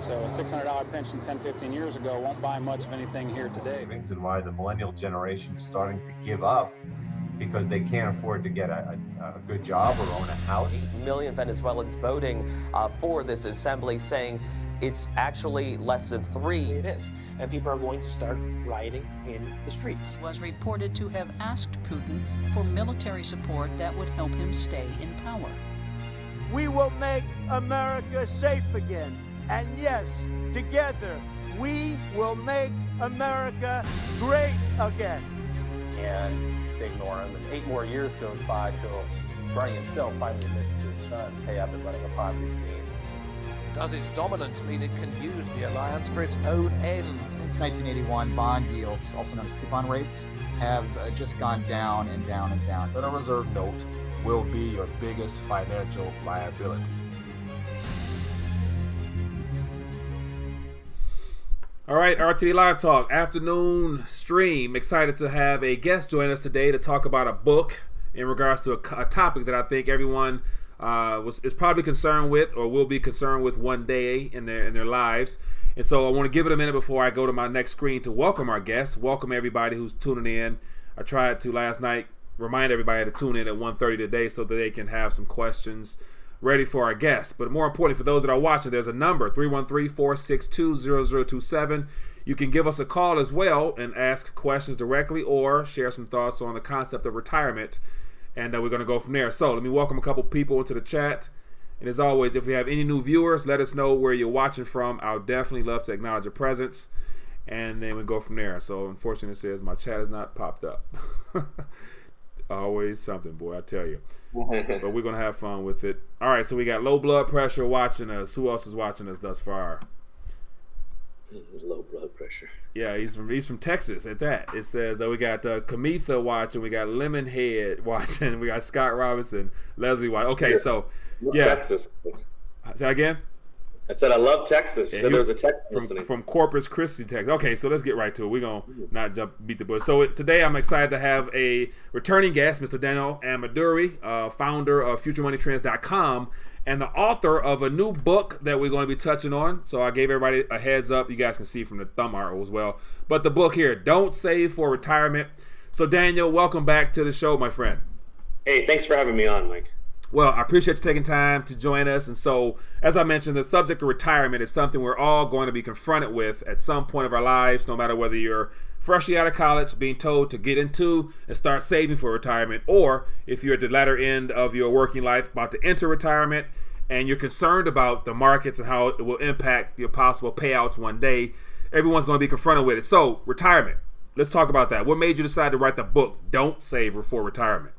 So a $600 pension 10, 15 years ago won't buy much of anything here today. And why the millennial generation is starting to give up because they can't afford to get a good job or own a house. 8 million Venezuelans voting for this assembly, saying it's actually less than 3. It is. And people are going to start rioting in the streets. Was reported to have asked Putin for military support that would help him stay in power. We will make America safe again. And yes, together, we will make America great again. And they ignore him, and 8 more years goes by till Bernie himself finally admits to his sons, hey, I've been running a Ponzi scheme. Does its dominance mean it can use the alliance for its own ends? Since 1981, bond yields, also known as coupon rates, have just gone down and down and down. The Federal Reserve note will be your biggest financial liability. All right, RTD Live Talk, afternoon stream. Excited to have a guest join us today to talk about a book in regards to a topic that I think everyone is probably concerned with or will be concerned with one day in their lives. And so I want to give it a minute before I go to my next screen to welcome our guests. Welcome everybody who's tuning in. I tried to last night remind everybody to tune in at 1:30 today so that they can have some questions ready for our guests. But more importantly, for those that are watching, there's a number, 313-462-0027. You can give us a call as well and ask questions directly or share some thoughts on the concept of retirement. And we're going to go from there. So let me welcome a couple people into the chat. And as always, if we have any new viewers, let us know where you're watching from. I'll definitely love to acknowledge your presence. And then we go from there. So unfortunately, it says my chat has not popped up. Always something, boy, I tell you. But we're going to have fun with it. All right, so we got low blood pressure watching us. Who else is watching us thus far? Low blood pressure. Yeah, he's from Texas at that. It says we got Kamitha watching, we got Lemonhead watching, we got Scott Robinson, Leslie watching. Okay, so yeah. Texas. Say that again? I said I love Texas. You said there was a Texas from Corpus Christi, Texas. Okay, so let's get right to it. We're going to not beat the bush. So today I'm excited to have a returning guest, Mr. Daniel Ameduri, founder of FutureMoneyTrends.com and the author of a new book that we're going to be touching on. So I gave everybody a heads up. You guys can see from the thumb art as well. But the book here, Don't Save for Retirement. So Daniel, welcome back to the show, my friend. Hey, thanks for having me on, Mike. Well, I appreciate you taking time to join us. And so, as I mentioned, the subject of retirement is something we're all going to be confronted with at some point of our lives, no matter whether you're freshly out of college, being told to get into and start saving for retirement, or if you're at the latter end of your working life, about to enter retirement, and you're concerned about the markets and how it will impact your possible payouts one day. Everyone's going to be confronted with it. So, retirement. Let's talk about that. What made you decide to write the book, Don't Save for Retirement?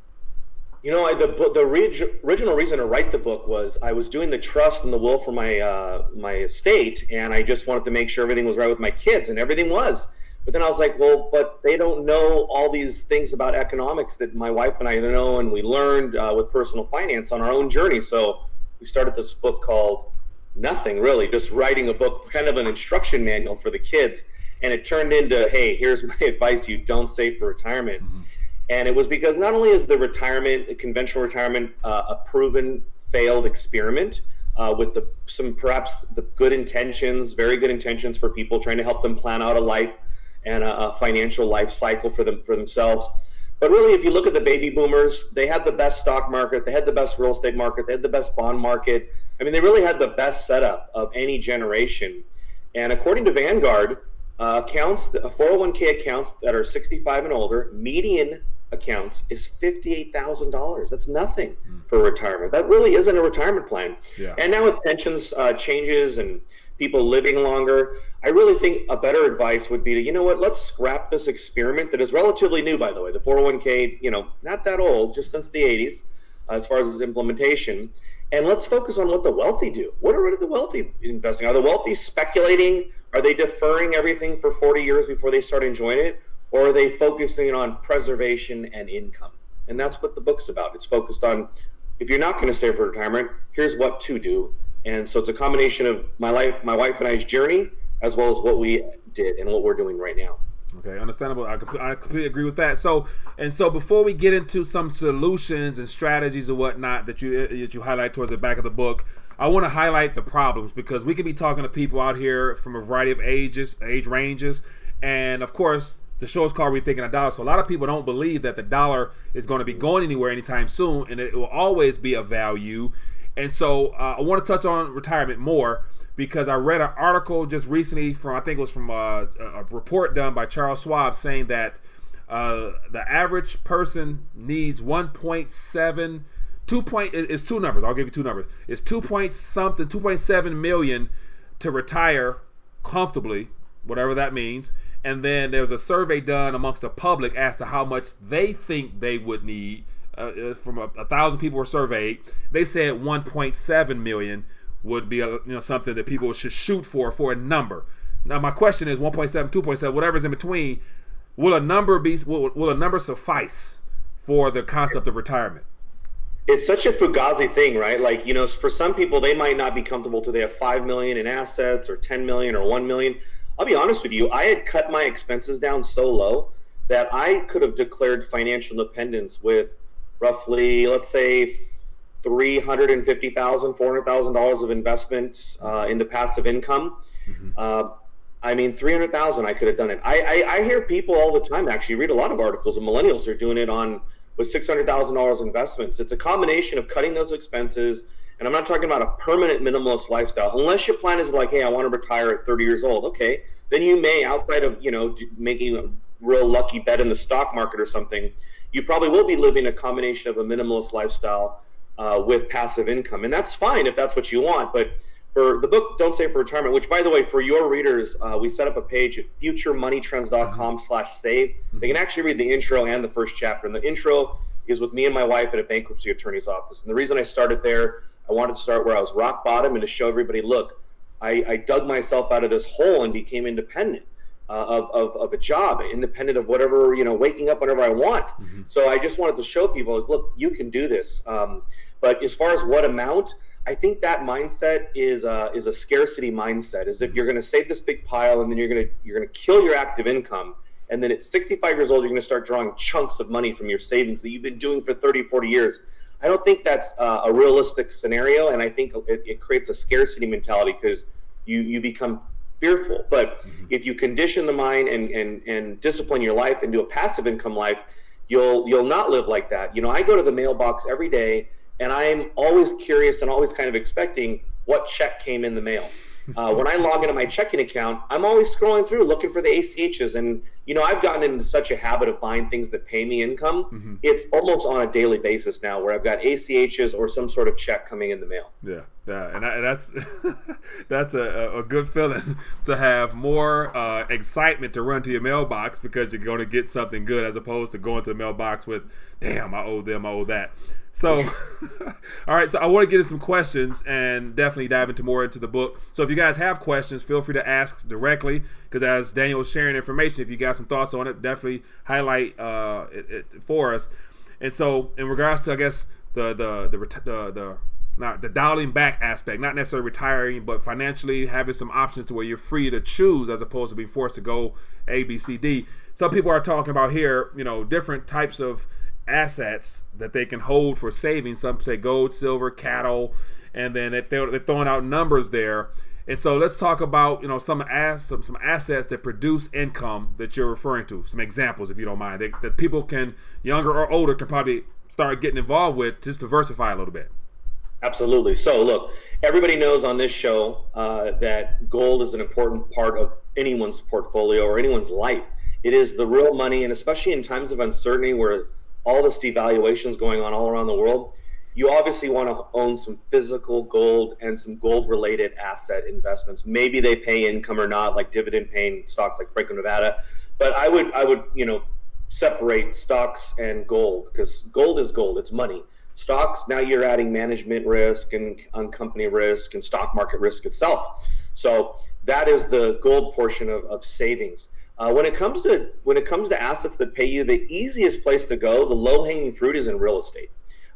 You know, the original reason to write the book was I was doing the trust and the will for my estate, and I just wanted to make sure everything was right with my kids, and everything was. But then I was like, well, but they don't know all these things about economics that my wife and I know, and we learned with personal finance on our own journey. So we started this book called Nothing, really, just writing a book, kind of an instruction manual for the kids. And it turned into, hey, here's my advice to you, don't save for retirement. Mm-hmm. And it was because not only is the conventional retirement, a proven failed experiment with some perhaps the good intentions, very good intentions for people trying to help them plan out a life and a financial life cycle for themselves. But really, if you look at the baby boomers, they had the best stock market, they had the best real estate market, they had the best bond market. I mean, they really had the best setup of any generation. And according to Vanguard, accounts, 401k accounts that are 65 and older, median accounts is $58,000. That's nothing for retirement. That really isn't a retirement plan. Yeah. And now with pensions changes and people living longer, I really think a better advice would be to, you know what, let's scrap this experiment that is relatively new, by the way. The 401k, not that old, just since the 80s, as far as its implementation. And let's focus on what the wealthy do. What are the wealthy investing? Are the wealthy speculating? Are they deferring everything for 40 years before they start enjoying it? Or are they focusing on preservation and income? And that's what the book's about. It's focused on, if you're not going to save for retirement, here's what to do. And so it's a combination of my wife and I's journey, as well as what we did and what we're doing right now. Okay, understandable. I completely agree with that. So before we get into some solutions and strategies and whatnot that you highlight towards the back of the book, I want to highlight the problems, because we could be talking to people out here from a variety of age ranges, and of course the show is called Rethinking a Dollar. So a lot of people don't believe that the dollar is going to be going anywhere anytime soon, and it will always be a value. And so I want to touch on retirement more, because I read an article just recently from, I think it was from a report done by Charles Schwab, saying that the average person needs 2 numbers. I'll give you 2 numbers. It's 2.7 million to retire comfortably, whatever that means. And then there was a survey done amongst the public as to how much they think they would need. From 1,000 people were surveyed. They said 1.7 million would be something that people should shoot for a number. Now my question is 1.7, 2.7, whatever's in between. Will a number suffice for the concept of retirement? It's such a fugazi thing, right? Like, for some people, they might not be comfortable till they have 5 million in assets, or 10 million, or 1 million. I'll be honest with you, I had cut my expenses down so low that I could have declared financial independence with roughly, let's say, $350,000, $400,000 of investments into passive income. $300,000, I could have done it. I hear people all the time, actually read a lot of articles, and millennials are doing it with $600,000 investments. It's a combination of cutting those expenses, and I'm not talking about a permanent minimalist lifestyle. Unless your plan is like, hey, I want to retire at 30 years old. Okay, then you may, outside of making a real lucky bet in the stock market or something, you probably will be living a combination of a minimalist lifestyle with passive income, and that's fine if that's what you want. But for the book, Don't Save for Retirement, which, by the way, for your readers, we set up a page at futuremoneytrends.com/save. They can actually read the intro and the first chapter. And the intro is with me and my wife at a bankruptcy attorney's office. And the reason I started there, I wanted to start where I was rock bottom and to show everybody, look, I dug myself out of this hole and became independent of a job, independent of whatever, waking up whenever I want. So I just wanted to show people, look, you can do this. But as far as what amount, I think that mindset is a scarcity mindset. As if you're going to save this big pile, and then you're going to kill your active income, and then at 65 years old you're going to start drawing chunks of money from your savings that you've been doing for 30, 40 years. I don't think that's a realistic scenario, and I think it creates a scarcity mentality because you become fearful. But if you condition the mind and discipline your life into a passive income life, you'll not live like that. I go to the mailbox every day, and I'm always curious and always kind of expecting what check came in the mail. When I log into my checking account, I'm always scrolling through looking for the ACHs. And, I've gotten into such a habit of buying things that pay me income. It's almost on a daily basis now where I've got ACHs or some sort of check coming in the mail. Yeah. And that's that's a good feeling to have more excitement to run to your mailbox because you're going to get something good, as opposed to going to the mailbox with, damn, I owe them, I owe that. So, all right, so I want to get into some questions and definitely dive more into the book. So if you guys have questions, feel free to ask directly, because as Daniel was sharing information, if you got some thoughts on it, definitely highlight it for us. And so in regards to, I guess, the dialing back aspect, not necessarily retiring, but financially having some options to where you're free to choose as opposed to being forced to go A, B, C, D. Some people are talking about here, different types of assets that they can hold for savings. Some say gold, silver, cattle, and then they're throwing out numbers there. And so let's talk about some assets that produce income that you're referring to. Some examples, if you don't mind, that people can, younger or older, can probably start getting involved with, just diversify a little bit. Absolutely. So look, everybody knows on this show that gold is an important part of anyone's portfolio or anyone's life. It is the real money, and especially in times of uncertainty where all this devaluation is going on all around the world, you obviously want to own some physical gold and some gold-related asset investments. Maybe they pay income or not, like dividend-paying stocks like Franco-Nevada. But I would separate stocks and gold, because gold is gold. It's money. Stocks, now you're adding management risk and company risk and stock market risk itself. So that is the gold portion of savings. When it comes to assets that pay you, the easiest place to go, the low-hanging fruit, is in real estate.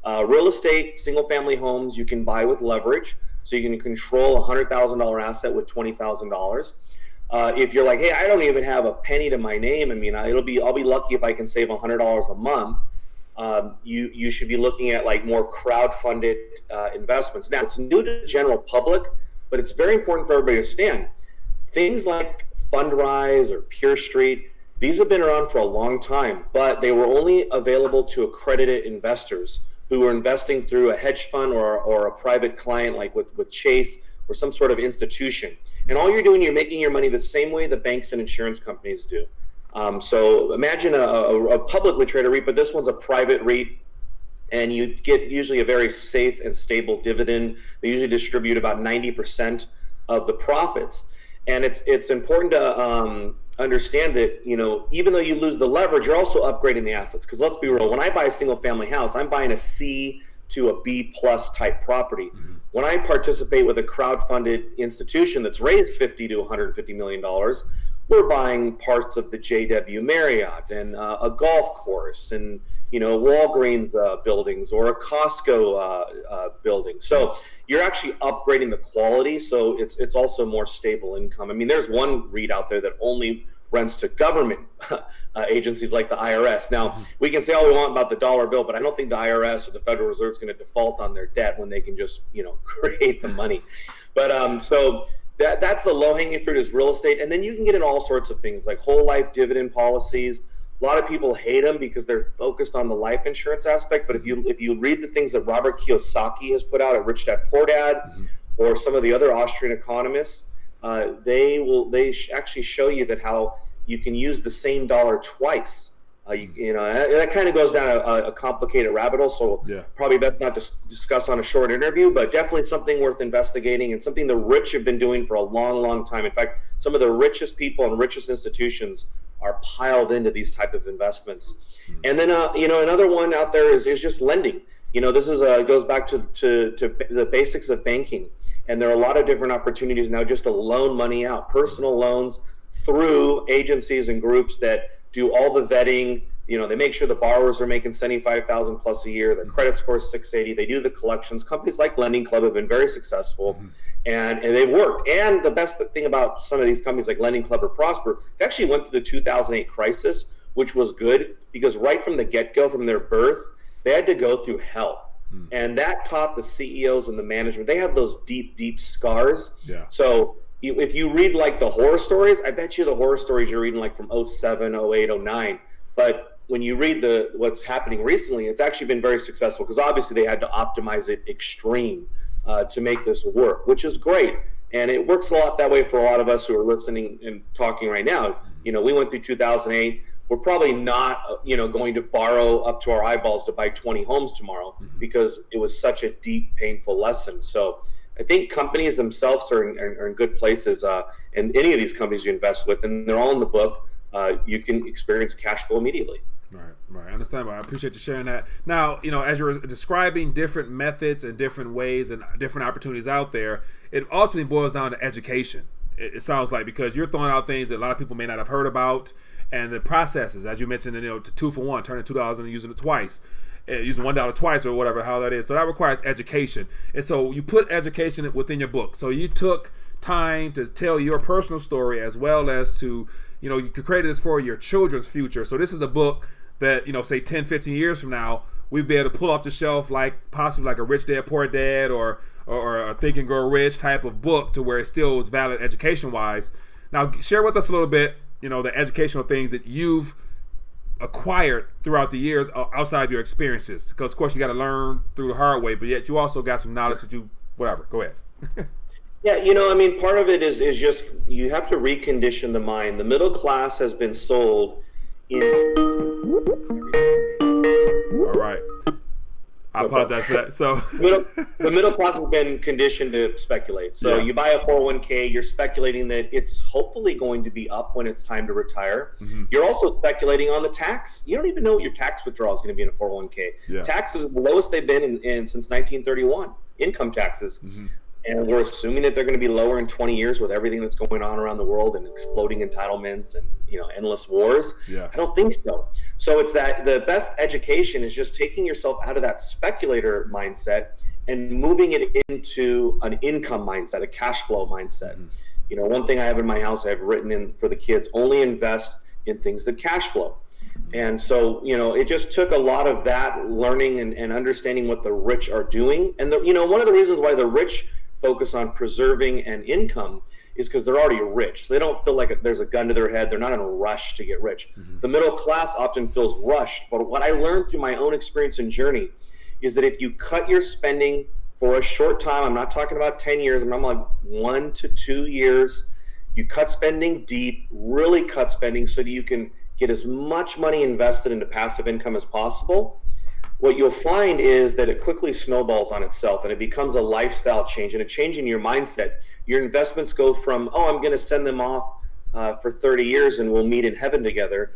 Real estate, single-family homes, you can buy with leverage, so you can control a $100,000 asset with $20,000. If you're like, hey, I don't even have a penny to my name, I mean, I'll be lucky if I can save $100 a month. You should be looking at like more crowd-funded investments. Now, it's new to the general public, but it's very important for everybody to understand. Things like Fundrise or Pure Street, these have been around for a long time, but they were only available to accredited investors who were investing through a hedge fund or a private client like with Chase or some sort of institution. And all you're doing, you're making your money the same way the banks and insurance companies do. So imagine a publicly traded REIT, but this one's a private REIT, and you get usually a very safe and stable dividend. They usually distribute about 90% of the profits. And it's important to understand that, you know, even though you lose the leverage, you're also upgrading the assets. Because let's be real, when I buy a single family house, I'm buying a C to a B plus type property. When I participate with a crowd-funded institution that's raised $50 to $150 million, we're buying parts of the JW Marriott and a golf course and, you know, Walgreens buildings or a Costco building. So you're actually upgrading the quality. So it's also more stable income. I mean, there's one REIT out there that only rents to government agencies like the IRS. Now, we can say all we want about the dollar bill, but I don't think the IRS or the Federal Reserve is going to default on their debt when they can just, you know, create the money. But so that's the low-hanging fruit is real estate. And then you can get in all sorts of things like whole life dividend policies. A lot of people hate them because they're focused on the life insurance aspect. But if you read the things that Robert Kiyosaki has put out at Rich Dad Poor Dad, or some of the other Austrian economists, they actually show you that how you can use the same dollar twice. You know, and that kind of goes down a complicated rabbit hole. So probably best not to discuss on a short interview, but definitely something worth investigating and something the rich have been doing for a long, long time. In fact, some of the richest people and richest institutions are piled into these type of investments. And then, you know, another one out there is just lending. You know, this is goes back to the basics of banking. And there are a lot of different opportunities now just to loan money out, personal loans through agencies and groups that do all the vetting. You know, they make sure the borrowers are making $75,000 plus a year, their credit score is 680, they do the collections. Companies like Lending Club have been very successful. And they've worked. And the best thing about some of these companies like Lending Club or Prosper, they actually went through the 2008 crisis, which was good because right from the get-go, from their birth, they had to go through hell. And that taught the CEOs and the management, they have those deep, deep scars. So if you read like the horror stories, I bet you the horror stories you're reading like from 07, 08, 09. But when you read what's happening recently, it's actually been very successful because obviously they had to optimize it extreme to make this work, which is great. And it works a lot that way for a lot of us who are listening and talking right now. You know, we went through 2008. We're probably not, you know, going to borrow up to our eyeballs to buy 20 homes tomorrow because it was such a deep, painful lesson. So I think companies themselves are in good places. And any of these companies you invest with, and they're all in the book, you can experience cash flow immediately. Right. I understand. I appreciate you sharing that. Now, you know, as you're describing different methods and different ways and different opportunities out there, it ultimately boils down to education. It sounds like, because you're throwing out things that a lot of people may not have heard about, and the processes, as you mentioned, you know, 2 for 1, turning $2 and using it twice, using $1 twice or whatever, how that is. So that requires education. And so you put education within your book. So you took time to tell your personal story as well as to, you know, you created this for your children's future. So this is a book that, you know, say 10, 15 years from now, we'd be able to pull off the shelf like possibly like a Rich Dad Poor Dad or a Think and Grow Rich type of book to where it still is valid education-wise. Now, share with us a little bit, you know, the educational things that you've acquired throughout the years outside of your experiences. Because, of course, you got to learn through the hard way, but yet you also got some knowledge that you, whatever. Go ahead. Yeah, you know, I mean, part of it is just you have to recondition the mind. The middle class has been sold in... All right. I apologize for that. So the middle class has been conditioned to speculate. So you buy a 401k, you're speculating that it's hopefully going to be up when it's time to retire. You're also speculating on the tax. You don't even know what your tax withdrawal is going to be in a 401k. Taxes are the lowest they've been in since 1931, income taxes. And we're assuming that they're going to be lower in 20 years with everything that's going on around the world and exploding entitlements and, you know, endless wars. I don't think so. So it's that the best education is just taking yourself out of that speculator mindset and moving it into an income mindset, a cash flow mindset. One thing I have in my house, I've written in for the kids, only invest in things that cash flow. And so, it just took a lot of that learning and understanding what the rich are doing. And, one of the reasons why the rich focus on preserving and income is because they're already rich. So they don't feel like there's a gun to their head. They're not in a rush to get rich. The middle class often feels rushed. But what I learned through my own experience and journey is that if you cut your spending for a short time, I'm not talking about 10 years, I'm like 1 to 2 years, you cut spending deep, really cut spending so that you can get as much money invested into passive income as possible. What you'll find is that it quickly snowballs on itself and it becomes a lifestyle change and a change in your mindset. Your investments go from, I'm going to send them off for 30 years and we'll meet in heaven together,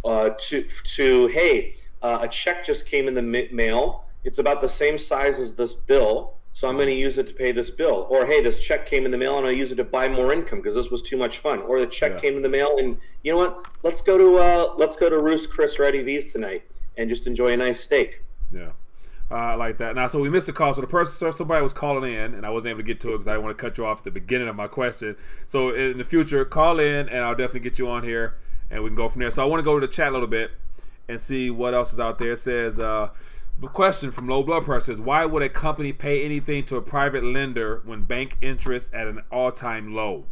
to hey, a check just came in the mail. It's about the same size as this bill, so I'm going to use it to pay this bill. Or hey, this check came in the mail and I'll use it to buy more income because this was too much fun. Or the check came in the mail and you know what? Let's go to Roost Chris Ready V's tonight and just enjoy a nice steak. Yeah. I like that. Now, so we missed a call. So somebody was calling in, and I wasn't able to get to it because I didn't want to cut you off at the beginning of my question. So in the future, call in, and I'll definitely get you on here, and we can go from there. So I want to go to the chat a little bit and see what else is out there. It says, the question from Low Blood Pressure is, why would a company pay anything to a private lender when bank interest at an all-time low?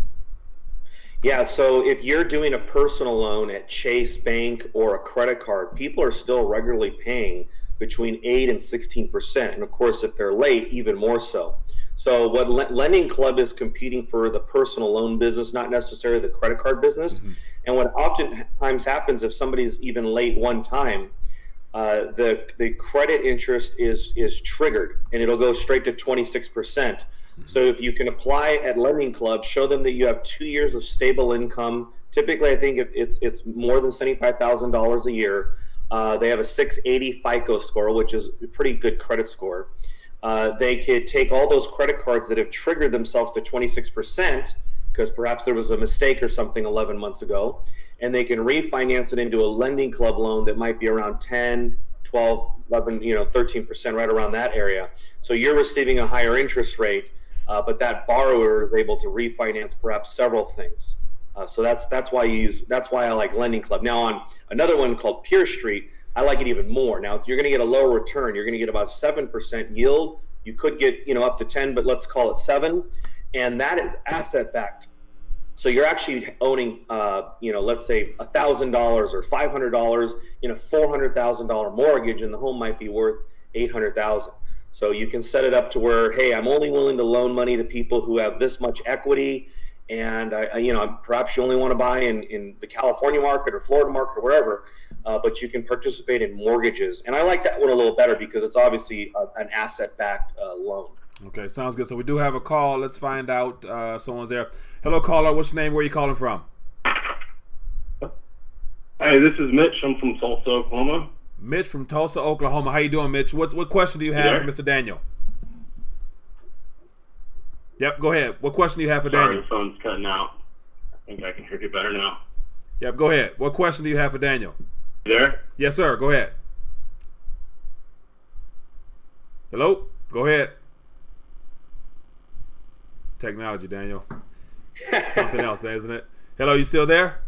Yeah, so if you're doing a personal loan at Chase Bank or a credit card, people are still regularly paying between 8 and 16%. And of course, if they're late, even more so. So what Lending Club is competing for the personal loan business, not necessarily the credit card business. And what oftentimes happens if somebody's even late one time, the credit interest is triggered and it'll go straight to 26%. So if you can apply at Lending Club, show them that you have 2 years of stable income. Typically, I think it's more than $75,000 a year. They have a 680 FICO score, which is a pretty good credit score. They could take all those credit cards that have triggered themselves to 26%, because perhaps there was a mistake or something 11 months ago, and they can refinance it into a Lending Club loan that might be around 10, 12, 11, 13%, right around that area. So you're receiving a higher interest rate, but that borrower is able to refinance perhaps several things. So that's why I like Lending Club. Now on another one called Peer Street, I like it even more. Now if you're going to get a lower return, you're going to get about 7% yield. You could get up to 10, but let's call it 7, and that is asset backed. So you're actually owning, let's say $1,000 or $500 in a $400,000 mortgage, and the home might be worth $800,000. So you can set it up to where, hey, I'm only willing to loan money to people who have this much equity. And perhaps you only want to buy in the California market or Florida market or wherever, but you can participate in mortgages. And I like that one a little better because it's obviously an asset-backed loan. Okay, sounds good. So we do have a call. Let's find out someone's there. Hello, caller. What's your name? Where are you calling from? Hey, this is Mitch. I'm from Tulsa, Oklahoma. Mitch from Tulsa, Oklahoma. How you doing, Mitch? What question do you have for Mr. Daniel? Yep, go ahead. What question do you have for Daniel? Sorry, the phone's cutting out. I think I can hear you better now. Yep, go ahead. What question do you have for Daniel? You there? Yes, sir. Go ahead. Hello? Go ahead. Technology, Daniel. Something else, isn't it? Hello, you still there?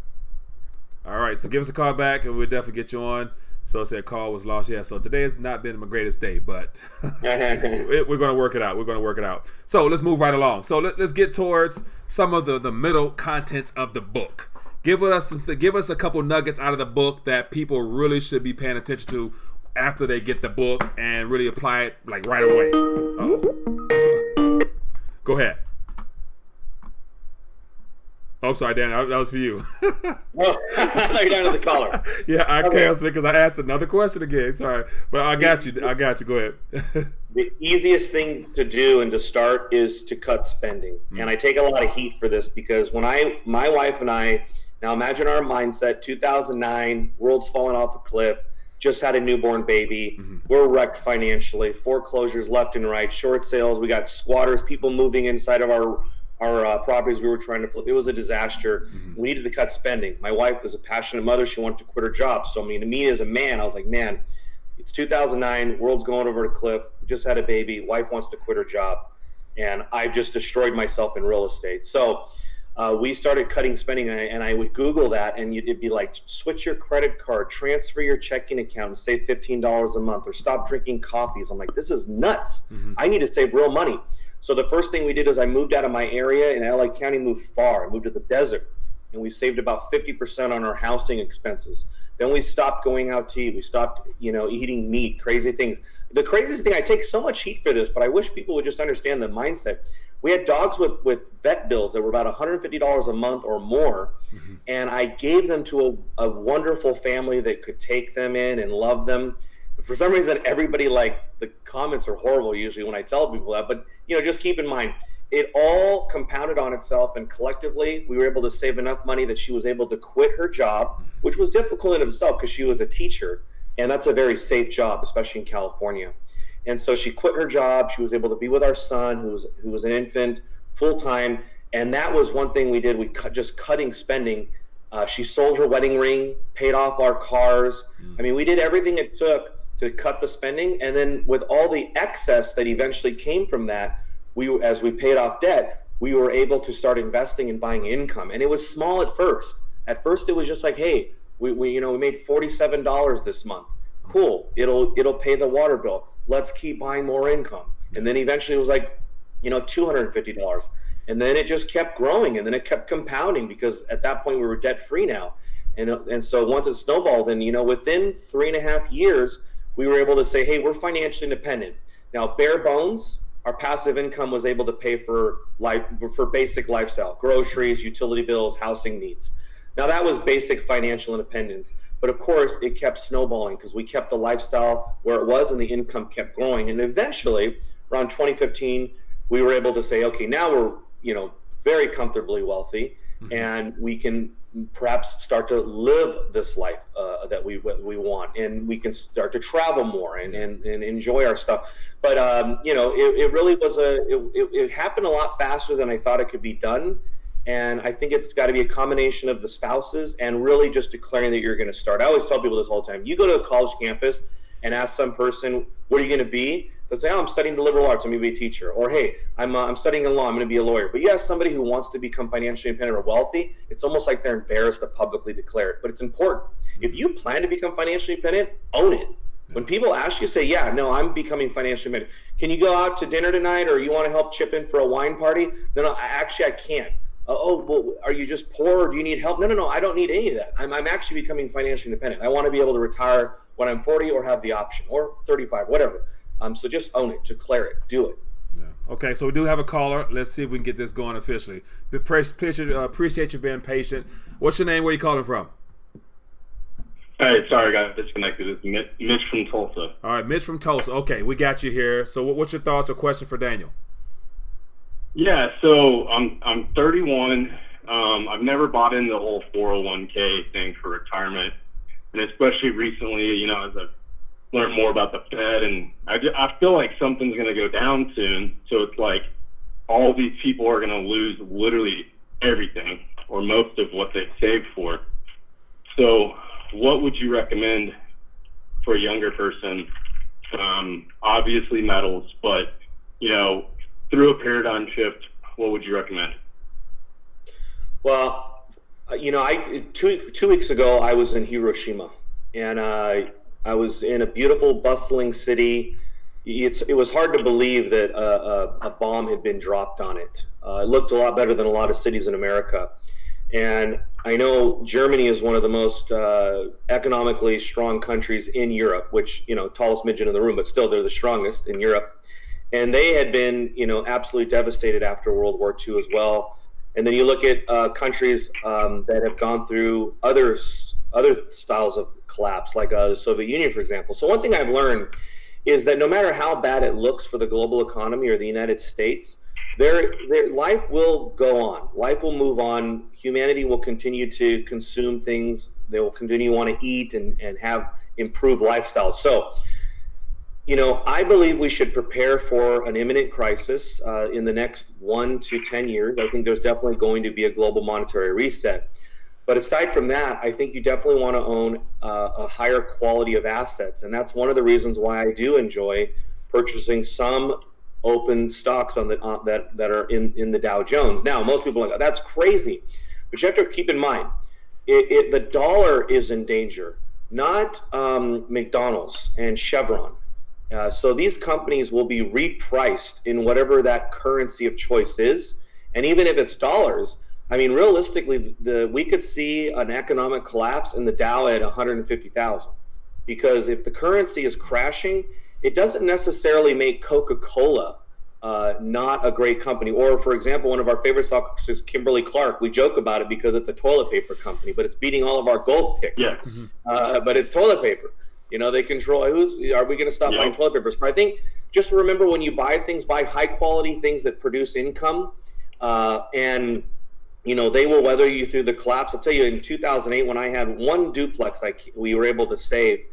All right, so give us a call back and we'll definitely get you on. So it said call was lost. Yeah, so today has not been my greatest day, but we're going to work it out. We're going to work it out. So let's move right along. So let's get towards some of the middle contents of the book. Give us a couple nuggets out of the book that people really should be paying attention to after they get the book and really apply it like right away. Uh-oh. Go ahead. Oh, I'm sorry, Dan. That was for you. Well, you're down to the caller. Yeah, I canceled it because I asked another question again. Sorry, but I got you. Go ahead. The easiest thing to do and to start is to cut spending. And I take a lot of heat for this because when my wife and I, now imagine our mindset, 2009, world's falling off a cliff, just had a newborn baby. We're wrecked financially, foreclosures left and right, short sales. We got squatters, people moving inside of our properties we were trying to flip. It was a disaster. We needed to cut spending. My wife was a passionate mother. She wanted to quit her job. So, to me as a man, I was like, man, it's 2009. World's going over the cliff. We just had a baby. Wife wants to quit her job. And I just destroyed myself in real estate. So we started cutting spending, and I would Google that, and it'd be like, switch your credit card, transfer your checking account, and save $15 a month, or stop drinking coffees. I'm like, this is nuts. I need to save real money. So the first thing we did is I moved out of my area in LA County, moved far. I moved to the desert, and we saved about 50% on our housing expenses. Then we stopped going out to eat. We stopped, eating meat, crazy things. The craziest thing, I take so much heat for this, but I wish people would just understand the mindset. We had dogs with vet bills that were about $150 a month or more, and I gave them to a wonderful family that could take them in and love them. For some reason, everybody, the comments are horrible usually when I tell people that, but just keep in mind, it all compounded on itself, and collectively we were able to save enough money that she was able to quit her job, which was difficult in itself because she was a teacher, and that's a very safe job, especially in California. And so she quit her job. She was able to be with our son, who was an infant, full time, and that was one thing we did. We just cutting spending. She sold her wedding ring, paid off our cars. I mean, we did everything it took to cut the spending, and then with all the excess that eventually came from that, as we paid off debt, we were able to start investing and buying income. And it was small at first. At first, it was just like, hey, we made $47 this month. Cool, it'll pay the water bill. Let's keep buying more income. And then eventually it was like, $250. And then it just kept growing, and then it kept compounding, because at that point we were debt free now. And so once it snowballed, and within 3.5 years, we were able to say, hey, we're financially independent. Now, bare bones, our passive income was able to pay for basic lifestyle, groceries, utility bills, housing needs. Now, that was basic financial independence. But of course, it kept snowballing because we kept the lifestyle where it was, and the income kept growing. And eventually, around 2015, we were able to say, okay, now we're very comfortably wealthy, and we can perhaps start to live this life that we want, and we can start to travel more and enjoy our stuff. But it really was it happened a lot faster than I thought it could be done. And I think it's got to be a combination of the spouses and really just declaring that you're going to start. I always tell people this all the time. You go to a college campus and ask some person, what are you going to be? They'll say, I'm studying the liberal arts. I'm going to be a teacher. Or, hey, I'm studying law. I'm going to be a lawyer. But you ask somebody who wants to become financially independent or wealthy, it's almost like they're embarrassed to publicly declare it. But it's important. If you plan to become financially independent, own it. When people ask you, say, yeah, no, I'm becoming financially independent. Can you go out to dinner tonight, or you want to help chip in for a wine party? No, actually, I can't. Well, are you just poor, or do you need help? No, I don't need any of that. I'm actually becoming financially independent. I want to be able to retire when I'm 40, or have the option, or 35, whatever. So just own it, declare it, do it. Yeah. Okay, so we do have a caller. Let's see if we can get this going officially. Appreciate you being patient. What's your name? Where you calling from? Hey, sorry, I got disconnected. It's Mitch from Tulsa. All right, Mitch from Tulsa. Okay, we got you here. So what's your thoughts or question for Daniel? Yeah, so I'm 31. I've never bought into the whole 401k thing for retirement, and especially recently, as I've learned more about the Fed, and I feel like something's going to go down soon. So it's like all these people are going to lose literally everything, or most of what they've saved for. So what would you recommend for a younger person? Obviously metals, but through a paradigm shift, what would you recommend? Well, 2 weeks ago, I was in Hiroshima, and I was in a beautiful, bustling city. It was hard to believe that a bomb had been dropped on it. It looked a lot better than a lot of cities in America. And I know Germany is one of the most economically strong countries in Europe, which, tallest midget in the room, but still they're the strongest in Europe. And they had been, absolutely devastated after World War II as well. And then you look at countries that have gone through other styles of collapse, like the Soviet Union, for example. So one thing I've learned is that no matter how bad it looks for the global economy or the United States, their life will go on. Life will move on. Humanity will continue to consume things. They will continue to want to eat and have improved lifestyles. So, I believe we should prepare for an imminent crisis in the next 1 to 10 years. I think there's definitely going to be a global monetary reset. But aside from that, I think you definitely want to own a higher quality of assets. And that's one of the reasons why I do enjoy purchasing some open stocks on the that are in the Dow Jones. Now, most people are like, that's crazy, but you have to keep in mind, the dollar is in danger, not McDonald's and Chevron. So these companies will be repriced in whatever that currency of choice is, and even if it's dollars, I mean, realistically, we could see an economic collapse in the Dow at 150,000, because if the currency is crashing, it doesn't necessarily make Coca-Cola not a great company. Or, for example, one of our favorite stocks is Kimberly-Clark. We joke about it because it's a toilet paper company, but it's beating all of our gold picks. Yeah. But it's toilet paper. They control are we going to stop buying toilet papers? But I think just remember, when you buy things, buy high quality things that produce income, and they will weather you through the collapse. I'll tell you, in 2008, when I had one duplex we were able to save,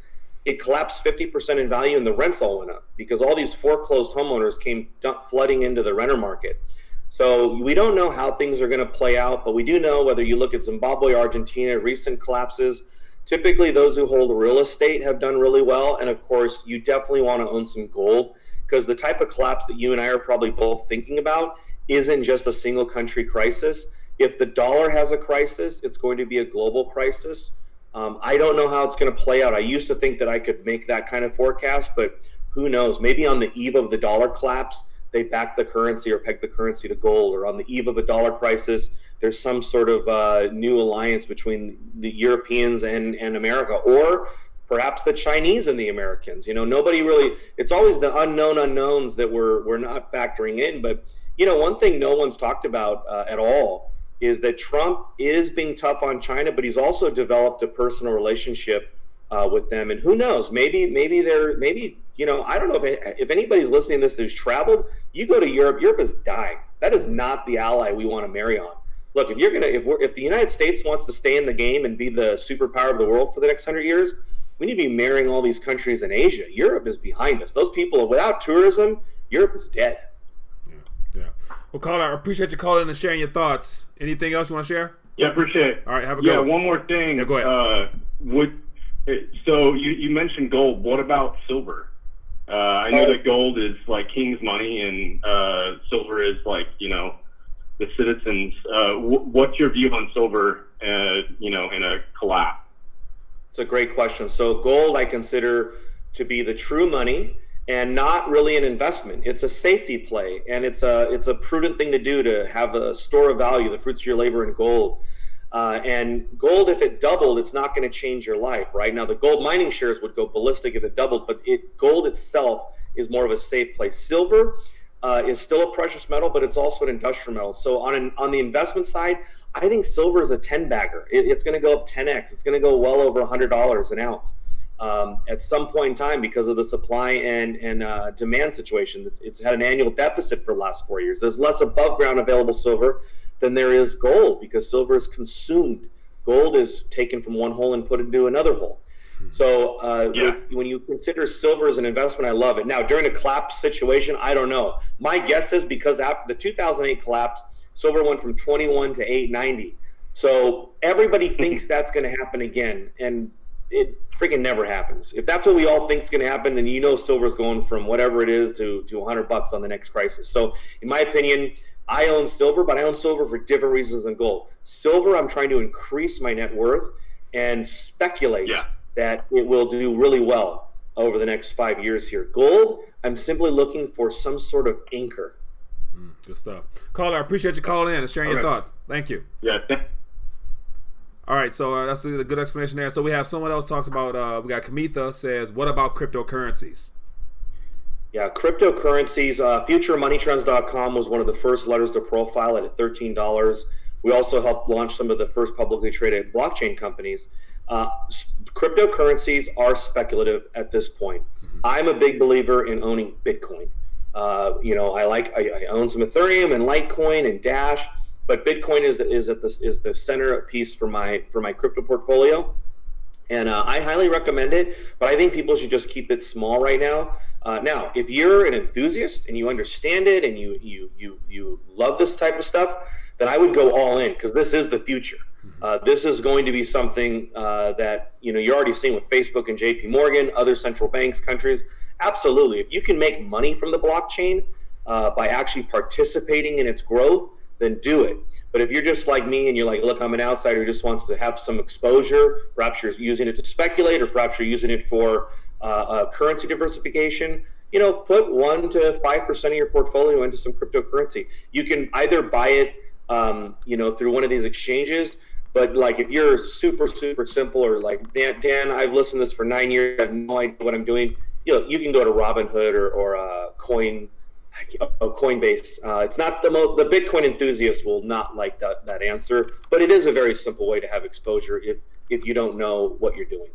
it collapsed 50% in value, and the rents all went up because all these foreclosed homeowners came flooding into the renter market. So we don't know how things are going to play out, but we do know, whether you look at Zimbabwe, Argentina, recent collapses, typically those who hold real estate have done really well. And of course, you definitely want to own some gold, because the type of collapse that you and I are probably both thinking about isn't just a single country crisis. If the dollar has a crisis, it's going to be a global crisis. I don't know how it's going to play out. I used to think that I could make that kind of forecast, but who knows? Maybe on the eve of the dollar collapse, they back the currency or peg the currency to gold, or on the eve of a dollar crisis, there's some sort of new alliance between the Europeans and America, or perhaps the Chinese and the Americans. Nobody really, it's always the unknown unknowns that we're not factoring in. But, one thing no one's talked about at all is that Trump is being tough on China, but he's also developed a personal relationship with them. And who knows, maybe I don't know if anybody's listening to this who's traveled, you go to Europe, Europe is dying. That is not the ally we want to marry on. Look, if the United States wants to stay in the game and be the superpower of the world for the next 100 years, we need to be marrying all these countries in Asia. Europe is behind us. Those people, without tourism, Europe is dead. Yeah. Well, caller, I appreciate you calling and sharing your thoughts. Anything else you want to share? Yeah, appreciate it. All right, have a good one. Yeah, one more thing. Yeah, go ahead. So you mentioned gold. What about silver? I know that gold is like king's money, and silver is like, the citizens. What's your view on silver, in a collapse? It's a great question. So gold I consider to be the true money, and not really an investment. It's a safety play, and it's a prudent thing to do, to have a store of value, the fruits of your labor in gold. And gold, if it doubled, it's not going to change your life, right? Now, the gold mining shares would go ballistic if it doubled, but gold itself is more of a safe place. Silver is still a precious metal, but it's also an industrial metal. So on the investment side, I think silver is a 10-bagger. It's going to go up 10x. It's going to go well over $100 an ounce. At some point in time, because of the supply and demand situation. It's had an annual deficit for the last 4 years. There's less above ground available silver than there is gold, because silver is consumed. Gold is taken from one hole and put into another hole. So when you consider silver as an investment, I love it. Now, during a collapse situation, I don't know. My guess is because after the 2008 collapse, silver went from 21 to 890. So everybody thinks that's going to happen again, and it freaking never happens. If that's what we all think is going to happen, then silver's going from whatever it is to $100 on the next crisis. So in my opinion, I own silver, but I own silver for different reasons than gold. Silver, I'm trying to increase my net worth and speculate that it will do really well over the next 5 years here. Gold, I'm simply looking for some sort of anchor. Good stuff. Caller, I appreciate you calling in and sharing your thoughts. Thank you. Yeah. All right, so that's a good explanation there. So we have someone else talks about, we got Kamitha says, what about cryptocurrencies? Yeah, cryptocurrencies, futuremoneytrends.com was one of the first letters to profile it at $13. We also helped launch some of the first publicly traded blockchain companies. Cryptocurrencies are speculative at this point. I'm a big believer in owning Bitcoin. I own some Ethereum and Litecoin and Dash, but Bitcoin is the center piece for my crypto portfolio, and I highly recommend it. But I think people should just keep it small right now. Now, if you're an enthusiast and you understand it and you love this type of stuff, then I would go all in, because this is the future. This is going to be something that you're already seeing with Facebook and JP Morgan, other central banks, countries. Absolutely, if you can make money from the blockchain, by actually participating in its growth, then do it. But if you're just like me and you're like, look, I'm an outsider who just wants to have some exposure, perhaps you're using it to speculate, or perhaps you're using it for currency diversification, put 1 to 5% of your portfolio into some cryptocurrency. You can either buy it, through one of these exchanges. But like if you're super simple, or like Dan, I've listened to this for 9 years, I have no idea what I'm doing. You can go to Robinhood or Coinbase. It's not the Bitcoin enthusiast will not like that answer, but it is a very simple way to have exposure if you don't know what you're doing.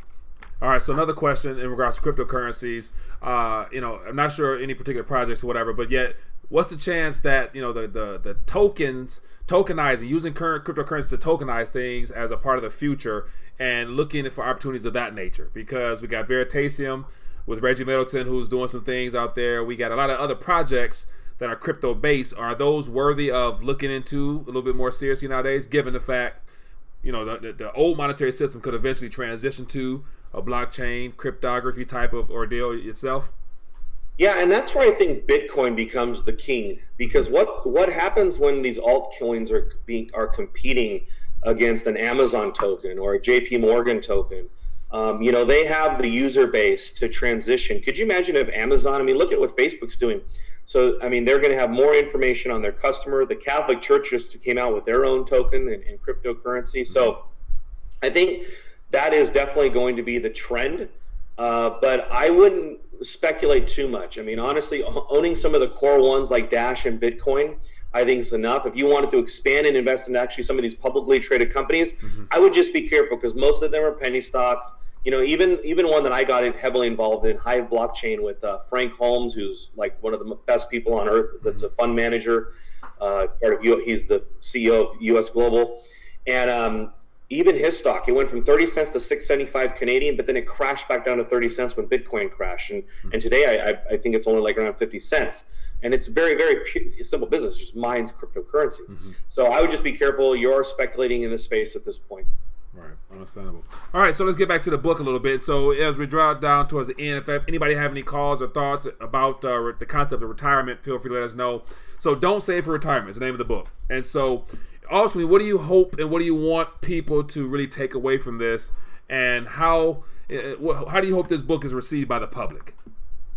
All right, so another question in regards to cryptocurrencies. I'm not sure any particular projects or whatever, but yet, what's the chance that the tokenizing, using current cryptocurrency to tokenize things as a part of the future, and looking for opportunities of that nature? Because we got Veritasium with Reggie Middleton, who's doing some things out there. We got a lot of other projects that are crypto based. Are those worthy of looking into a little bit more seriously nowadays, given the fact the old monetary system could eventually transition to a blockchain cryptography type of ordeal itself? Yeah, and that's where I think Bitcoin becomes the king, because what happens when these altcoins are competing against an Amazon token or a JP Morgan token? They have the user base to transition. Could you imagine if Amazon, look at what Facebook's doing. So, they're going to have more information on their customer. The Catholic Church just came out with their own token in cryptocurrency. So I think that is definitely going to be the trend. But I wouldn't speculate too much. Honestly, owning some of the core ones like Dash and Bitcoin, I think is enough. If you wanted to expand and invest in actually some of these publicly traded companies, I would just be careful, because most of them are penny stocks. Even one that I got heavily involved in, Hive Blockchain, with Frank Holmes, who's like one of the best people on earth. That's a fund manager. He's the CEO of US Global, and even his stock, it went from 30 cents to 675 Canadian, but then it crashed back down to 30 cents when Bitcoin crashed. And today I think it's only like around 50 cents. And it's very, very simple business, just mines cryptocurrency. So I would just be careful. You're speculating in this space at this point. Right, understandable. All right, so let's get back to the book a little bit. So as we draw down towards the end, if anybody have any calls or thoughts about the concept of retirement, feel free to let us know. So don't save for retirement is the name of the book. And so ultimately, what do you hope and what do you want people to really take away from this? And how do you hope this book is received by the public?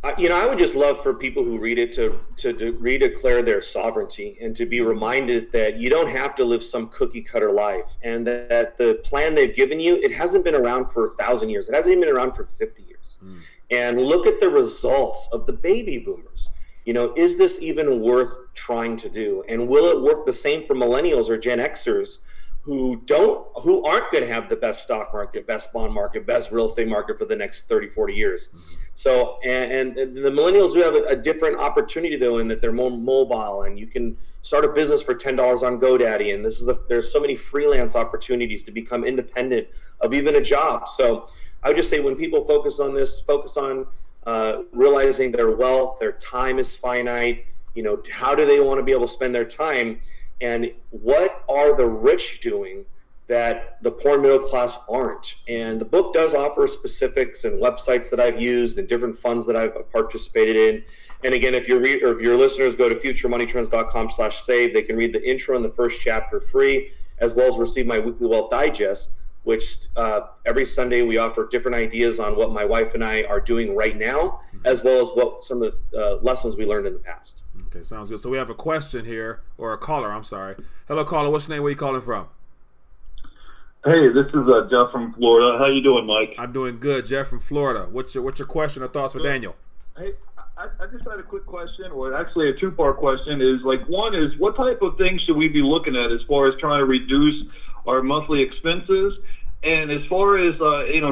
I would just love for people who read it to redeclare their sovereignty, and to be reminded that you don't have to live some cookie cutter life, and that the plan they've given you, it hasn't been around for 1,000 years. It hasn't even been around for 50 years. And look at the results of the baby boomers. Is this even worth trying to do? And will it work the same for millennials or Gen Xers who aren't going to have the best stock market, best bond market, best real estate market for the next 30, 40 years? So, and the millennials do have a different opportunity, though, in that they're more mobile, and you can start a business for $10 on GoDaddy. And there's so many freelance opportunities to become independent of even a job. So I would just say, when people focus on this, focus on realizing their wealth, their time is finite. How do they want to be able to spend their time? And what are the rich doing that the poor middle class aren't? And the book does offer specifics and websites that I've used and different funds that I've participated in. And again, if your listeners go to futuremoneytrends.com/save, they can read the intro and the first chapter free, as well as receive my weekly wealth digest, which every Sunday we offer different ideas on what my wife and I are doing right now, as well as what some of the lessons we learned in the past. Okay, sounds good. So we have a question here, or a caller, I'm sorry. Hello, caller. What's your name? Where are you calling from? Hey, this is Jeff from Florida. How you doing, Mike? I'm doing good, Jeff from Florida. What's your question or thoughts for Daniel? Hey, I just had a quick question, or actually a two-part question. One is, what type of things should we be looking at as far as trying to reduce our monthly expenses? And as far as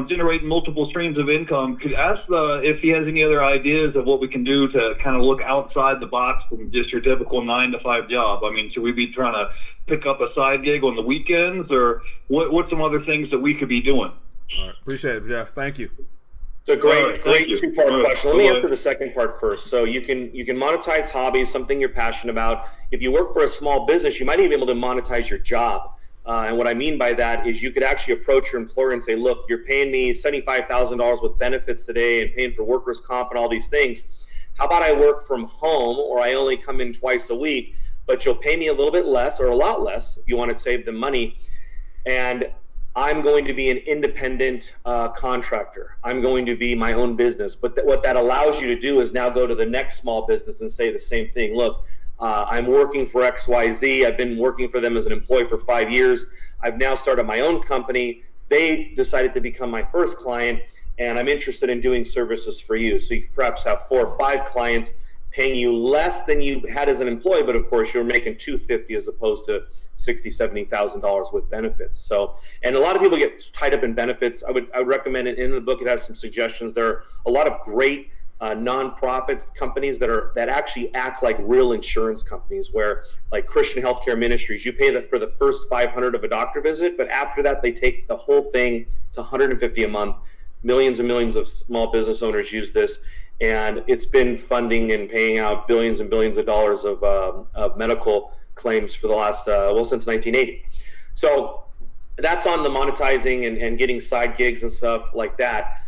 generating multiple streams of income, could ask if he has any other ideas of what we can do to kind of look outside the box from just your typical 9-to-5 job. Should we be trying to pick up a side gig on the weekends, or what's some other things that we could be doing? All right, appreciate it, Jeff. Thank you. It's a great two-part question. Let me answer the second part first. So you can monetize hobbies, something you're passionate about. If you work for a small business, you might even be able to monetize your job. And what I mean by that is you could actually approach your employer and say, look, you're paying me $75,000 with benefits today and paying for workers' comp and all these things. How about I work from home, or I only come in twice a week, but you'll pay me a little bit less or a lot less if you want to save the money. And I'm going to be an independent contractor. I'm going to be my own business. But what that allows you to do is now go to the next small business and say the same thing. Look, I'm working for XYZ. I've been working for them as an employee for 5 years. I've now started my own company. They decided to become my first client, and I'm interested in doing services for you. So you perhaps have 4 or 5 clients paying you less than you had as an employee, but of course you're making $250,000 as opposed to $60,000, $70,000 with benefits. So, and a lot of people get tied up in benefits. I would recommend it. In the book, it has some suggestions. There are a lot of great nonprofits, companies that actually act like real insurance companies, where, like Christian Healthcare Ministries, you pay for the first $500 of a doctor visit, but after that they take the whole thing. It's $150 a month. Millions and millions of small business owners use this, and it's been funding and paying out billions and billions of dollars of medical claims for the last since 1980. So that's on the monetizing and getting side gigs and stuff like that.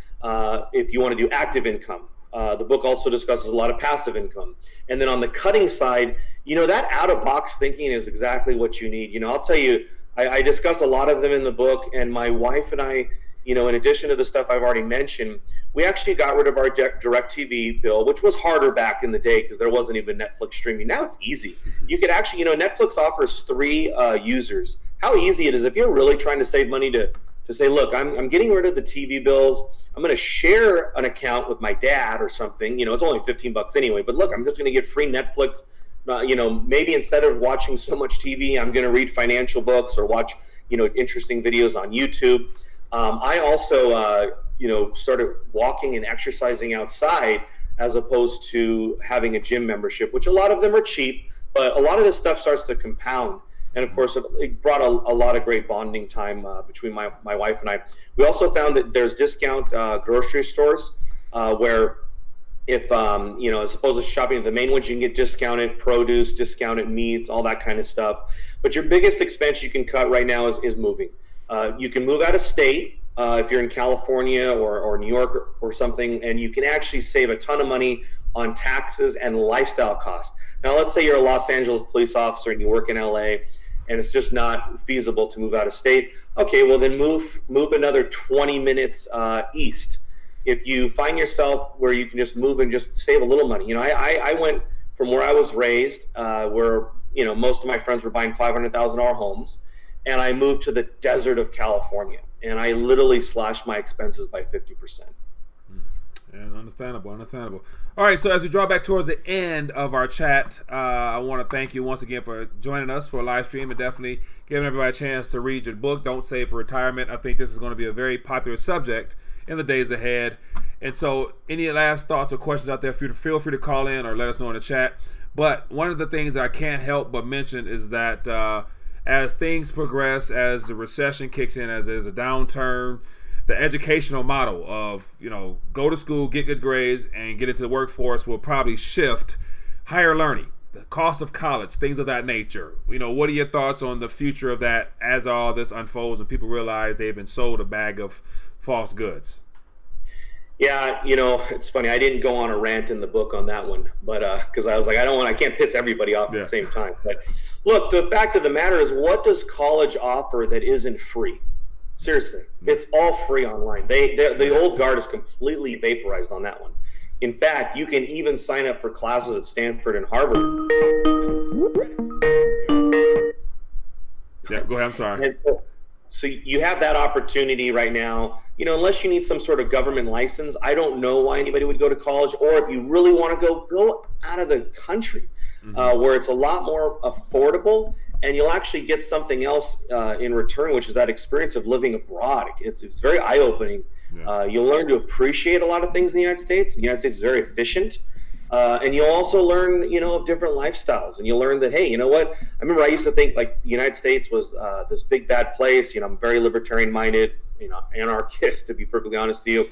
If you want to do active income. The book also discusses a lot of passive income. And then on the cutting side, that out-of-box thinking is exactly what you need. I'll tell you, I discuss a lot of them in the book, and my wife and I, in addition to the stuff I've already mentioned, we actually got rid of our DirecTV bill, which was harder back in the day because there wasn't even Netflix streaming. Now it's easy. You could actually, Netflix offers 3 users. How easy it is if you're really trying to save money to say, look, I'm getting rid of the TV bills. I'm going to share an account with my dad or something. It's only $15 anyway. But look, I'm just going to get free Netflix. Maybe instead of watching so much TV, I'm going to read financial books or watch, interesting videos on YouTube. I also, started walking and exercising outside as opposed to having a gym membership, which a lot of them are cheap, but a lot of this stuff starts to compound. And of course, it brought a lot of great bonding time between my wife and I. We also found that there's discount grocery stores where if, as opposed to shopping at the main ones, you can get discounted produce, discounted meats, all that kind of stuff. But your biggest expense you can cut right now is moving. You can move out of state if you're in California or New York or something, and you can actually save a ton of money on taxes and lifestyle costs. Now, let's say you're a Los Angeles police officer and you work in LA, and it's just not feasible to move out of state. Okay, well then move another 20 minutes east. If you find yourself where you can just move and just save a little money. I went from where I was raised, where most of my friends were buying $500,000 homes, and I moved to the desert of California, and I literally slashed my expenses by 50%. Yeah, understandable. All right, so as we draw back towards the end of our chat, I want to thank you once again for joining us for a live stream and definitely giving everybody a chance to read your book, Don't Save for Retirement. I think this is going to be a very popular subject in the days ahead. And so any last thoughts or questions out there, feel free to call in or let us know in the chat. But one of the things that I can't help but mention is that as things progress, as the recession kicks in, as there's a downturn, the educational model of, go to school, get good grades, and get into the workforce will probably shift. Higher learning, the cost of college, things of that nature. What are your thoughts on the future of that as all this unfolds and people realize they've been sold a bag of false goods? Yeah, it's funny. I didn't go on a rant in the book on that one, but because I was like, I can't piss everybody off at the same time. But look, the fact of the matter is, what does college offer that isn't free? Seriously, it's all free online. The old guard is completely vaporized on that one. In fact, you can even sign up for classes at Stanford and Harvard. Yeah, go ahead. I'm sorry. So you have that opportunity right now. Unless you need some sort of government license, I don't know why anybody would go to college. Or if you really want to go out of the country, where it's a lot more affordable. And you'll actually get something else in return, which is that experience of living abroad. It's very eye-opening. Yeah. You'll learn to appreciate a lot of things in the United States. The United States is very efficient. And you'll also learn, of different lifestyles. And you'll learn that, hey, you know what? I remember I used to think like the United States was this big, bad place. I'm very libertarian-minded, anarchist, to be perfectly honest with you.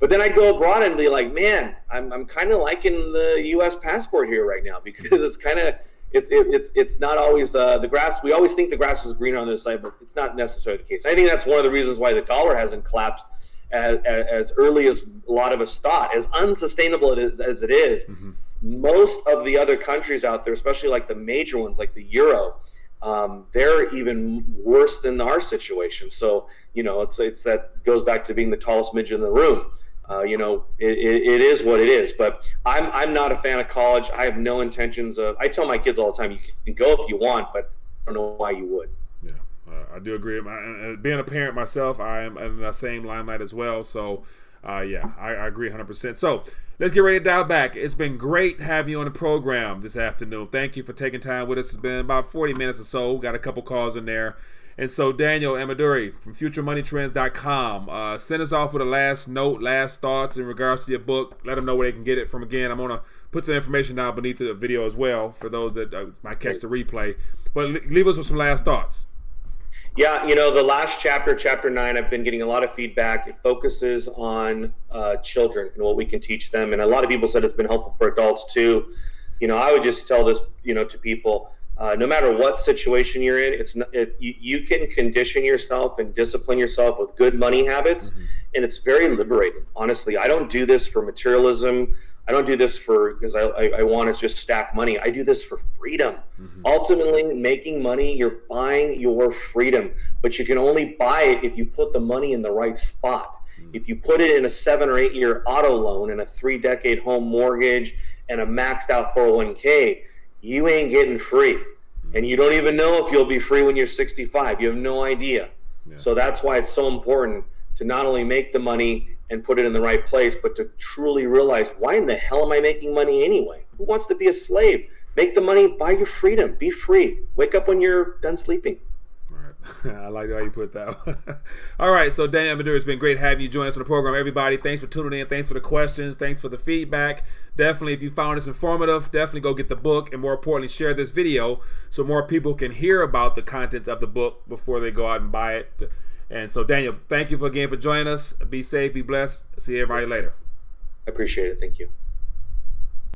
But then I'd go abroad and be like, man, I'm kind of liking the U.S. passport here right now, because it's kind of... It's not always the grass. We always think the grass is greener on this side, but it's not necessarily the case. I think that's one of the reasons why the dollar hasn't collapsed as early as a lot of us thought. As unsustainable as it is, most of the other countries out there, especially like the major ones like the Euro, they're even worse than our situation. So, you know, it's that goes back to being the tallest midget in the room. You know, it is what it is. But I'm not a fan of college. I have no intentions of. I tell my kids all the time, you can go if you want, but I don't know why you would. Yeah, I do agree. Being a parent myself, I am in the same limelight as well. So, yeah, I agree 100%. So let's get ready to dial back. It's been great having you on the program this afternoon. Thank you for taking time with us. It's been about 40 minutes or so. Got a couple calls in there. And so Daniel Ameduri from FutureMoneyTrends.com, send us off with a last note, last thoughts in regards to your book. Let them know where they can get it from. Again, I'm going to put some information down beneath the video as well for those that might catch the replay. But leave us with some last thoughts. Yeah, you know, the last chapter, chapter 9, I've been getting a lot of feedback. It focuses on children and what we can teach them. And a lot of people said it's been helpful for adults too. You know, I would just tell this, you know, to people. No matter what situation you're in, you can condition yourself and discipline yourself with good money habits, and it's very liberating. Honestly, I don't do this for materialism. I don't do this because I want to just stack money. I do this for freedom. Ultimately, making money, you're buying your freedom, but you can only buy it if you put the money in the right spot. If you put it in a 7 or 8 year auto loan and a 3-decade home mortgage and a maxed out 401k, you ain't getting free. And you don't even know if you'll be free when you're 65. You have no idea. Yeah. So that's why it's so important to not only make the money and put it in the right place, but to truly realize, why in the hell am I making money anyway? Who wants to be a slave? Make the money, buy your freedom, be free. Wake up when you're done sleeping. I like how you put that. All right, so Daniel Ameduri, it's been great having you join us on the program. Everybody, thanks for tuning in. Thanks for the questions. Thanks for the feedback. Definitely, if you found this informative, definitely go get the book, and more importantly, share this video so more people can hear about the contents of the book before they go out and buy it. And so, Daniel, thank you again for joining us. Be safe, be blessed. See everybody later. I appreciate it. Thank you.